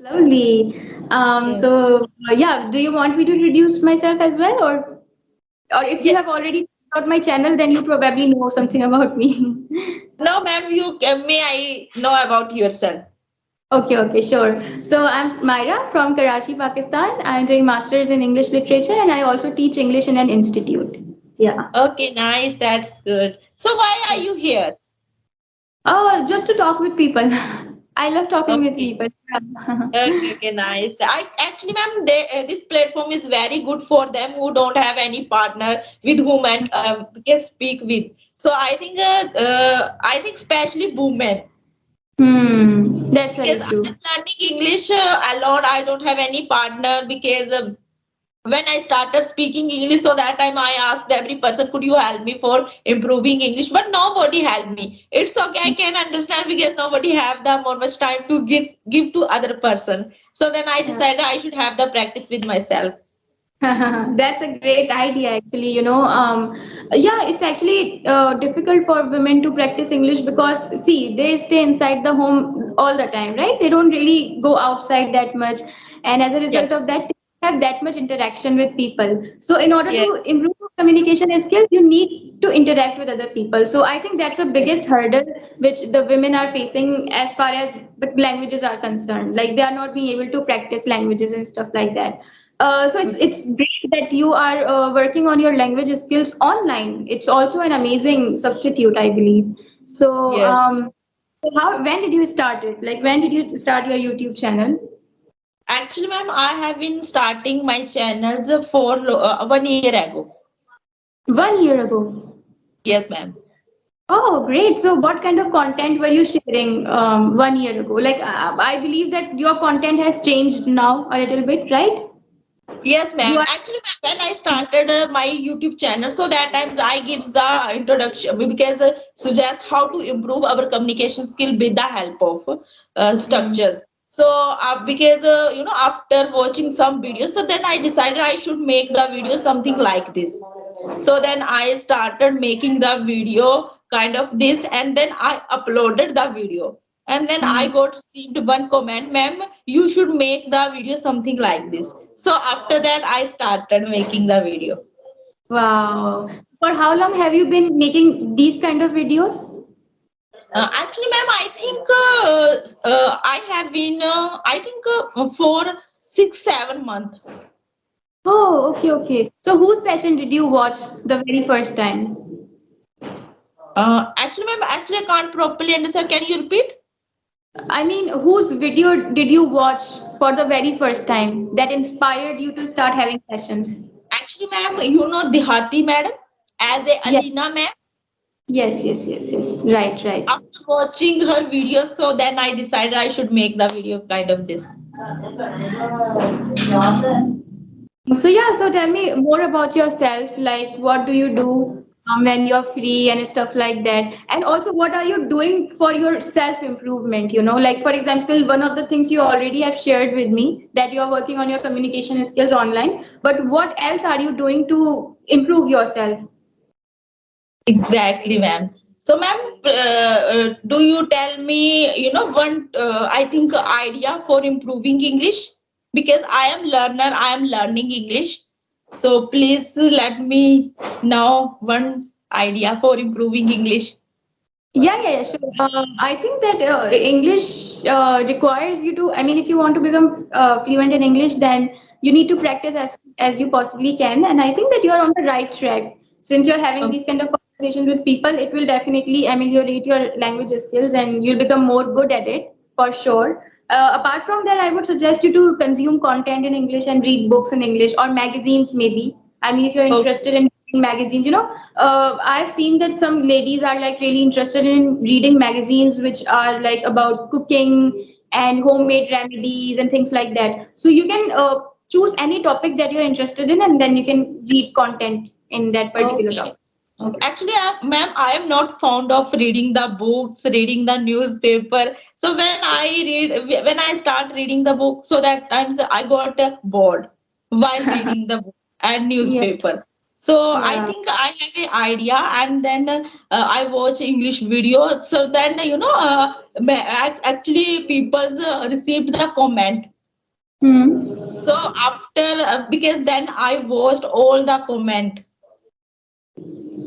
Lovely. Yes. Yeah, do you want me to introduce myself as well, or if you Yeah. have already checked out my channel, then you probably know something about me. No, ma'am, you may I know about yourself? Okay, okay, sure. So I'm Myra from Karachi, Pakistan. I'm doing masters in English literature, and I also teach English in an institute. Yeah. Okay, nice. That's good. So why are Yeah. you here? Oh, just to talk with people. I love talking with Okay. people. Okay, okay, nice. I actually, ma'am, this platform is very good for them who don't have any partner with whom and can speak with. So I think especially women. That's Because very I am true. learning English alone. I don't have any partner because when I started speaking English, so that time I asked every person, could you help me for improving English? But nobody helped me. It's okay, I can understand because nobody have the more much time to give to other person. So then I Yeah. decided I should have the practice with myself. That's a great idea, actually. Yeah, it's actually difficult for women to practice English because, see, they stay inside the home all the time, right? They don't really go outside that much. And as a result Yes, of that, they have that much interaction with people. So, in order to yes, improve communication skills, you need to interact with other people. So, I think that's the biggest exactly. hurdle which the women are facing as far as the languages are concerned. Like, they are not being able to practice languages and stuff like that. So it's great that you are working on your language skills online. It's also an amazing substitute, I believe. So, Yes. how when did you start it? Like when did you start your YouTube channel? Actually, ma'am, I have been starting my channels for 1 year ago. 1 year ago. Yes, ma'am. Oh, great. So, what kind of content were you sharing 1 year ago? Like, I believe that your content has changed now a little bit, right? Yes, You ma'am. are. Actually, ma'am, when I started my YouTube channel, so that times I gives the introduction because suggest how to improve our communication skill with the help of Hmm. structures. So because after watching some videos, so then I decided I should make the video something like this. So then I started making the video kind of this, and then I uploaded the video. And then I Hmm. got received one comment, ma'am, you should make the video something like this. So after that, I started making the video. Wow. For how long have you been making these kind of videos? Actually, ma'am, I think I have been, I think for 6, 7 months. Oh, okay, okay. So whose session did you watch the very first time? Actually, ma'am, actually, I can't properly understand. Can you repeat? I mean, whose video did you watch for the very first time that inspired you to start having sessions? Actually, ma'am, you know Dihati madam as a Yes, Alina ma'am. yes, yes, yes, yes. Right, right. After watching her videos, so then I decided I should make the video kind of this. So yeah, so tell me more about yourself. Like, what do you do when you're free and stuff like that? And also, what are you doing for your self-improvement? Like for example, one of the things you already have shared with me that you're working on your communication skills online. But what else are you doing to improve yourself? Exactly, ma'am. So, ma'am, do you tell me, one, I think, idea for improving English? Because I am learner, I am learning English. So, please let me know one idea for improving English. Yeah, sure. I think that English requires you to, I mean, if you want to become fluent in English, then you need to practice as you possibly can. And I think that you're on the right track. Since you're having Okay. these kind of conversations with people, it will definitely ameliorate your language skills and you'll become more good at it for sure. Apart from that, I would suggest you to consume content in English and read books in English or magazines, maybe. I mean, if you're Okay. interested in reading magazines, I've seen that some ladies are like really interested in reading magazines which are like about cooking and homemade remedies and things like that. So you can choose any topic that you're interested in, and then you can read content in that particular Okay. topic. Okay. Actually, ma'am, I am not fond of reading the books, reading the newspaper. So when I start reading the book, so that times I got bored while reading the book and Yeah. newspaper. So I Yeah. think I have an idea, and then I watch English video. So then actually people received the comment. Hmm. So after because then I watched all the comment.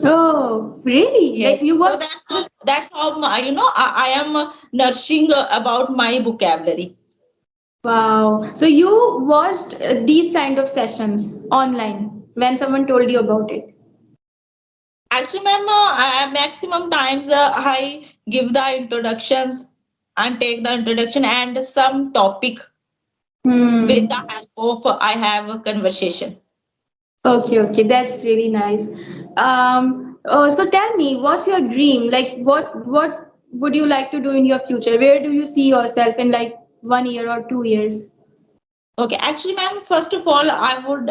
Oh, really? Yes. Like you So watch? that's how I am nourishing about my vocabulary. Wow. So you watched these kind of sessions online when someone told you about it. Actually, ma'am, maximum times I give the introductions and take the introduction and some topic with Hmm. the help of I have a conversation. Okay, okay, that's really nice. So tell me, what's your dream? Like, what would you like to do in your future? Where do you see yourself in like 1 year or 2 years? Okay, actually, ma'am, first of all, I would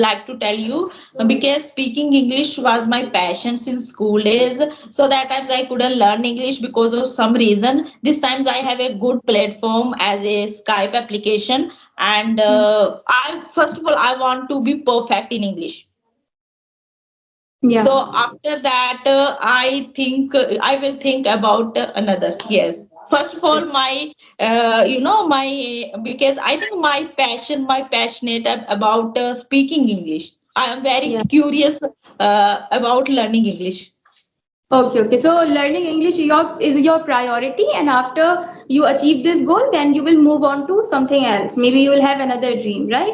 like to tell you because speaking English was my passion since school days. So that times I couldn't learn English because of some reason. This times I have a good platform as a Skype application, and Hmm. I first of all I want to be perfect in English. Yeah, So after that, I think I will think about another. Yes. First of all, my because I think my passionate about speaking English. I am very yeah. curious about learning English. Okay, okay. So learning English is your priority, and after you achieve this goal, then you will move on to something else. Maybe you will have another dream, right?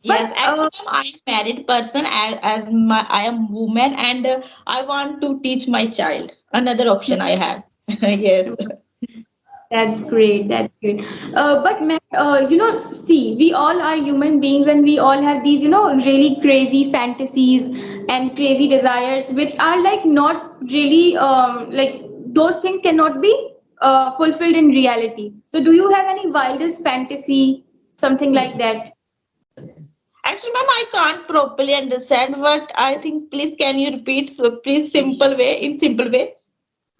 But Yes, actually, I am married person as I am woman and I want to teach my child. Another option I have. Yes. that's great. That's great. But ma'am, see, we all are human beings and we all have these, really crazy fantasies and crazy desires, which are like not really, like those things cannot be fulfilled in reality. So, do you have any wildest fantasy, something like that? Actually, ma'am, I can't properly understand what I think. Please, can you repeat? So, please, simple way.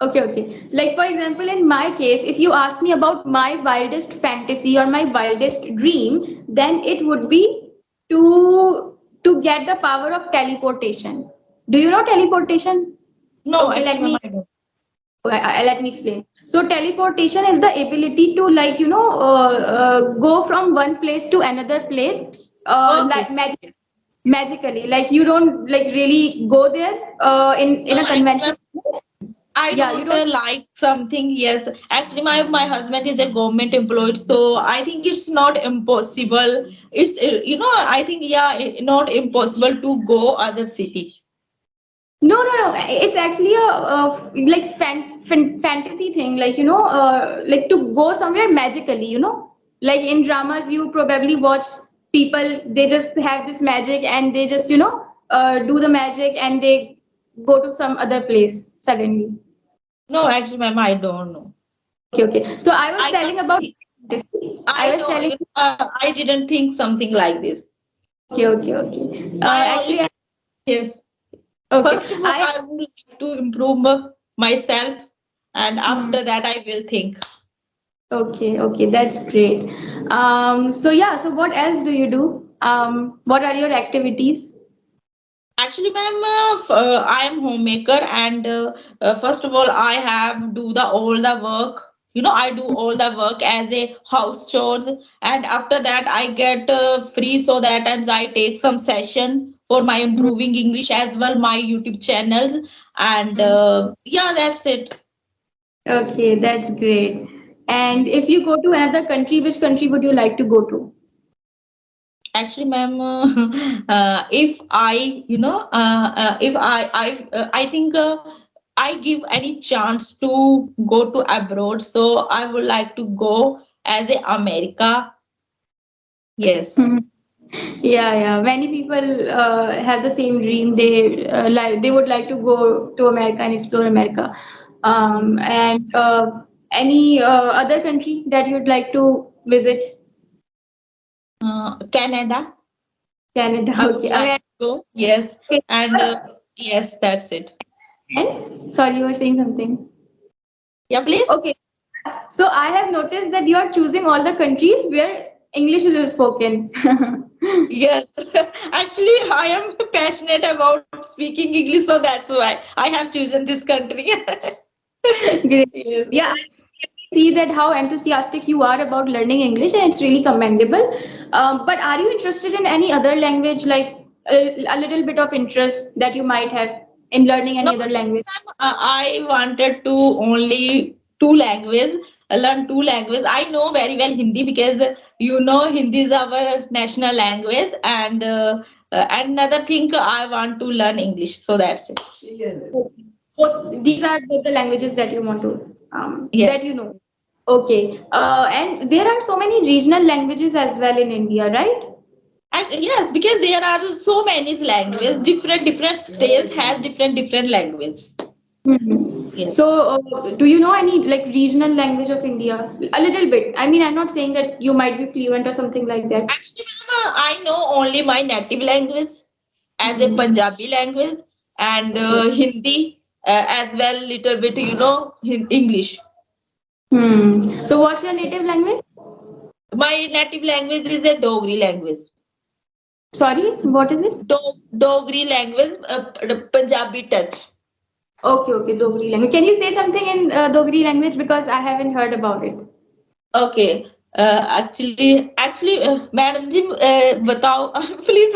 Okay, okay. Like for example, in my case, if you ask me about my wildest fantasy or my wildest dream, then it would be to get the power of teleportation. Do you know teleportation? No, Okay, actually, ma'am, I don't. let me explain. So teleportation is the ability to like go from one place to another place Okay. like magically. Like you don't like really go there in No, a actually, ma'am, conventional way. I Yeah, you don't don't. like something. Yes, actually, my husband is a government employee, so I think it's not impossible. It's I think yeah, not impossible to go other city. No, no, no. It's actually like fantasy thing. Like like to go somewhere magically. Like in dramas, you probably watch people. They just have this magic, and they just do the magic, and they go to some other place suddenly. No, actually, ma'am, I don't know. Okay, okay. So I was I telling can't. about fantasy. I I was don't. telling. I didn't think something like this. Okay, okay, okay. My Actually, only yes. okay. First of all, I. I would like to improve myself, and Hmm. after that, I will think. Okay, okay, that's great. So yeah, so what else do you do? What are your activities? Actually, ma'am, I am homemaker, and first of all, I have do the all the work. I do all the work as a house chores, and after that, I get free. So that times I take some session for my improving English as well, my YouTube channels, and Mhm. yeah, that's it. Okay, that's great. And if you go to another country, which country would you like to go to? Actually, ma'am, if I think I give any chance to go to abroad, so I would like to go as a America. Yes. Mhm. Yeah, yeah. Many people have the same dream. They would like to go to America and explore America. And any other country that you'd like to visit? Canada. Canada. I would Okay. like to go. Yes, Okay. and yes, that's it. And sorry, you were saying something. Yeah, please. Okay. So I have noticed that you are choosing all the countries where English is spoken. Yes, actually, I am passionate about speaking English, so that's why I have chosen this country. Great. Yes. Yeah, I see that how enthusiastic you are about learning English, and it's really commendable. But are you interested in any other language, like a little bit of interest that you might have in learning No, any other yes, language? ma'am. I wanted to only two language, learn two language. I know very well Hindi because Hindi is our national language, and another thing I want to learn English. So that's it. Okay. These are both the languages that you want to that Yes. you know. Okay. And there are so many regional languages as well in India, right? And yes, because there are so many languages, different states has different language. Mhm. Yes. So, do you know any like regional language of India? A little bit. I mean, I'm not saying that you might be fluent or something like that. Actually, ma'am, I know only my native language as a Hmm. Punjabi language and Okay. Hindi as well, little bit, English. So, what's your native language? My native language is a Dogri language. Sorry, what is it? Dogri language, the Punjabi touch. Okay, okay, Dogri language. Can you say something in Dogri language because I haven't heard about it? Okay. Madam ji बताओ please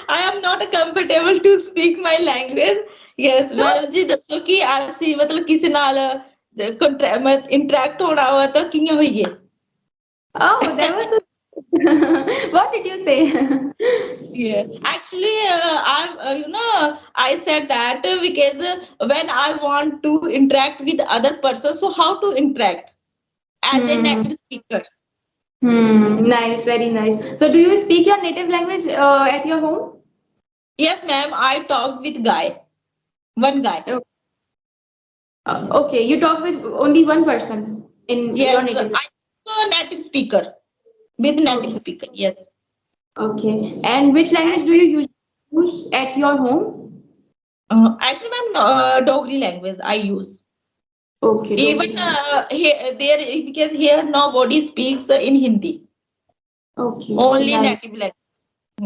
I am not comfortable to speak my language. Yes, No. Madam ji दसो कि ਅਸੀਂ मतलब किसी नाल interact होना हुआ तो कियां होइए. Oh, that was so. What did you say? Yeah, actually, I said that because when I want to interact with other person, so how to interact as a Hmm. native speaker? Nice, very nice. So, do you speak your native language at your home? Yes, ma'am, I talk with guy, one guy. Oh, okay, you talk with only one person in your Yes, native language. I'm a native speaker with native Okay, speaker. Yes. okay. And which language do you use at your home? Actually, ma'am, Dogri language I use. Okay, Even Dogri language. here, there because here nobody speaks in Hindi, Okay, okay, only nice. native language.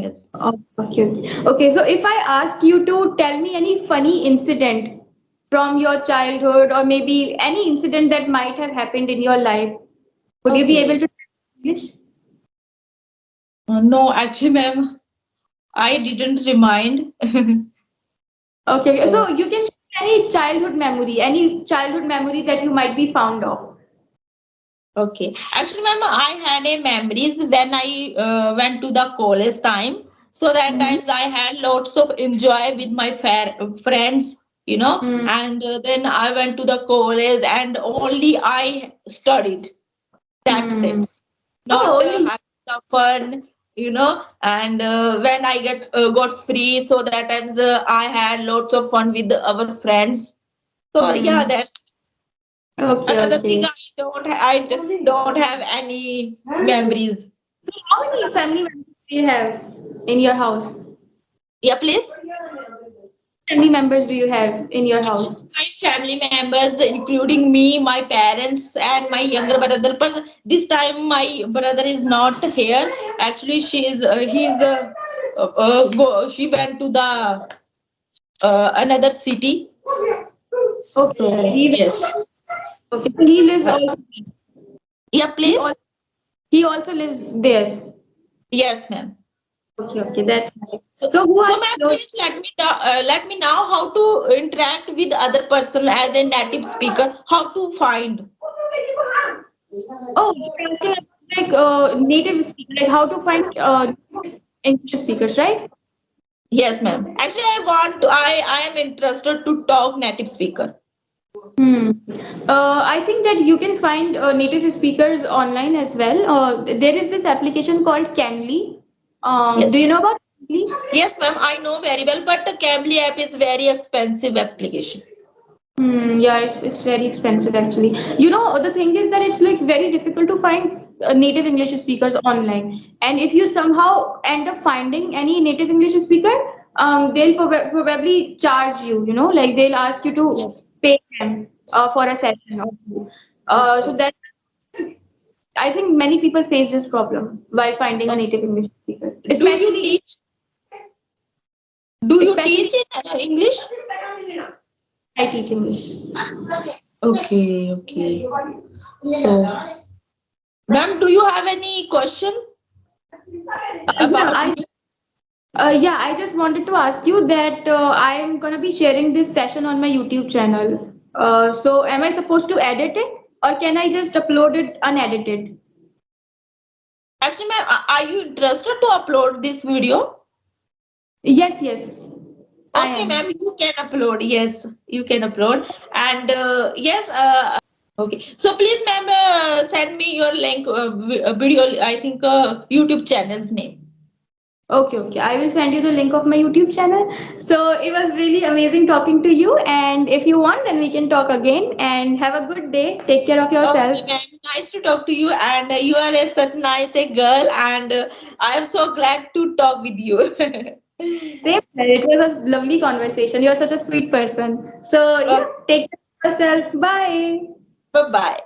Yes. Oh, okay, okay. Okay, so if I ask you to tell me any funny incident from your childhood or maybe any incident that might have happened in your life, would you be able Okay. to tell English? No, actually, ma'am, I didn't remind. Okay, okay. So, So you can share any childhood memory that you might be found of. okay. Actually, ma'am, I had a memories when I went to the college time. So that Mm-hmm. times I had lots of enjoy with my friends, Mm-hmm. and then I went to the college and only I studied. That's Hmm. it. Oh, Not only. having the fun, and when I got free, so that times I had lots of fun with our friends. So yeah, Hmm. that's Okay, another thing. okay. I don't have any memories. So how many family members do you have in your house? Yeah, please. Family members do you have in your Actually, house? my family members, including me, my parents, and my younger brother. But this time, my brother is not here. Actually, she went to the another city. Okay, So yes, okay. So he lives uh, also. yeah, He please. also he also lives there. Yes, ma'am. Okay, okay. That's nice. So, So who are so you ma'am, close? please let me know how to interact with other person as a native speaker. How to find? Oh, you're asking about like native speaker, like how to find English speakers, right? Yes, ma'am. Actually, I am interested to talk native speaker. Hmm. I think that you can find native speakers online as well. There is this application called Cambly. Do Yes. you know about Cambly? Yes, ma'am. I know very well, but the Cambly app is very expensive application. Yeah, it's very expensive actually. You know, the thing is that it's like very difficult to find native English speakers online. And if you somehow end up finding any native English speaker, they'll probably charge you, like they'll ask you to Yes. pay them for a session or two. So Okay. that. I think many people face this problem while finding a native English speaker, Do you teach? Do you especially teach in English? I teach English. Okay, okay. So, ma'am, do you have any question Yeah, about me? I just wanted to ask you that I am gonna be sharing this session on my YouTube channel. So am I supposed to edit it or can I just upload it unedited? Actually, ma'am, are you interested to upload this video? Yes, yes, I Okay, ma'am, am. you can upload. Yes, you can upload. And yes, okay. So please, ma'am, send me your link, video. I think YouTube channel's name. Okay, okay. I will send you the link of my YouTube channel. So it was really amazing talking to you. And if you want, then we can talk again. And have a good day. Take care of Okay, yourself. ma'am. Nice to talk to you. And you are such nice a girl. And I am so glad to talk with you. Same here. It was a lovely conversation. You're such a sweet person. So yeah, Okay, take care of yourself. Bye. bye bye.